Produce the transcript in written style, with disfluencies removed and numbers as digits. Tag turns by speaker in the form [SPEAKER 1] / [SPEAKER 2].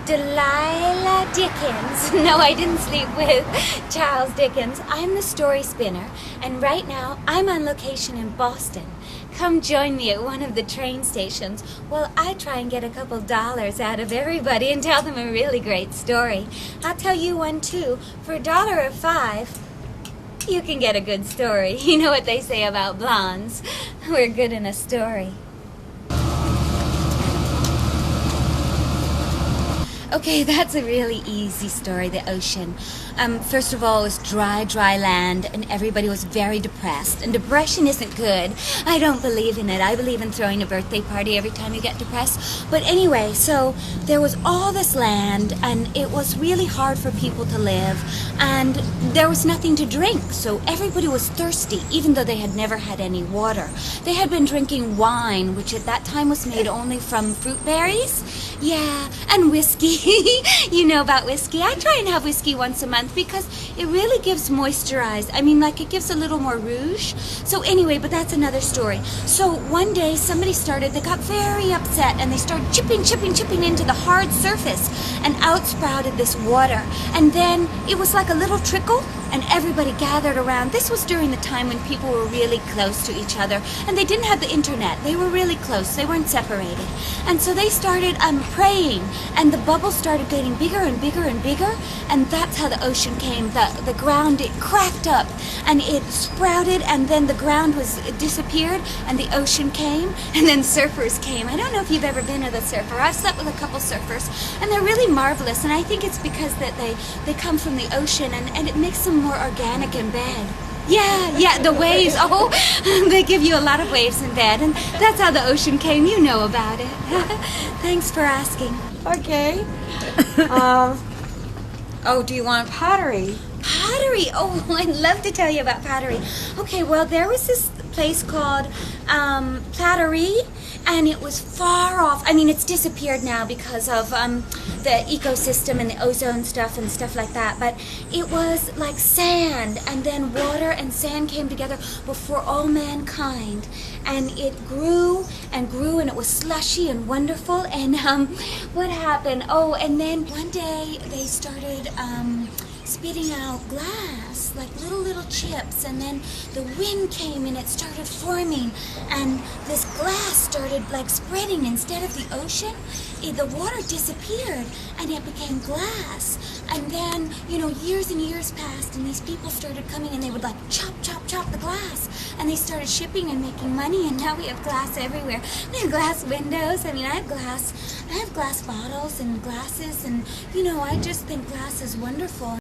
[SPEAKER 1] Delilah Dickens. No, I didn't sleep with Charles Dickens. I'm the story spinner, and right now I'm on location in Boston. Come join me at one of the train stations while I try and get a couple dollars out of everybody and tell them a really great story. I'll tell you one too. For $1 or $5, you can get a good story. You know what they say about blondes. We're good in a story. Okay, that's a really easy story, the ocean. First of all, it was dry land, and everybody was very depressed. And depression isn't good. I don't believe in it. I believe in throwing a birthday party every time you get depressed. But anyway, so there was all this land, and it was really hard for people to live, and there was nothing to drink. So everybody was thirsty, even though they had never had any water. They had been drinking wine, which at that time was made only from fruit berries. Yeah, and whiskey. You know about whiskey. I try and have whiskey once a month because it really gives moisturize. I mean, like, it gives a little more rouge. So anyway, but that's another story. So one day somebody they got very upset, and they started chipping into the hard surface, and out sprouted this water. And then it was like a little trickle, and everybody gathered around. This was during the time when people were really close to each other, and they didn't have the internet. They were really close. They weren't separated. And so they started praying, and the bubbles started getting bigger and bigger and bigger, and that's how the ocean came. The ground, it cracked up, and it sprouted, and then the ground disappeared, and the ocean came, and then surfers came. I don't know if you've ever been with a surfer. I've slept with a couple surfers, and they're really marvelous, and I think it's because that they come from the ocean, and it makes them more organic in bed. Yeah, the waves. Oh, they give you a lot of waves in bed, and that's how the ocean came. You know about it. Thanks for asking.
[SPEAKER 2] Okay. Oh, do you want pottery?
[SPEAKER 1] Pottery. Oh, I'd love to tell you about pottery. Okay, well, there was this place called Plattery, and it was far off. I mean, it's disappeared now because of the ecosystem and the ozone stuff and stuff like that. But it was like sand, and then water and sand came together before all mankind. And it grew and grew, and it was slushy and wonderful. And what happened? Oh, and then one day they started spitting out glass, like little chips, and then the wind came and it started forming, and this glass started like spreading. Instead of the ocean, the water disappeared and it became glass. And then, years and years passed, and these people started coming, and they would like chop the glass, and they started shipping and making money, and now we have glass everywhere. We have glass windows. I mean, I have glass bottles and glasses, and I just think glass is wonderful.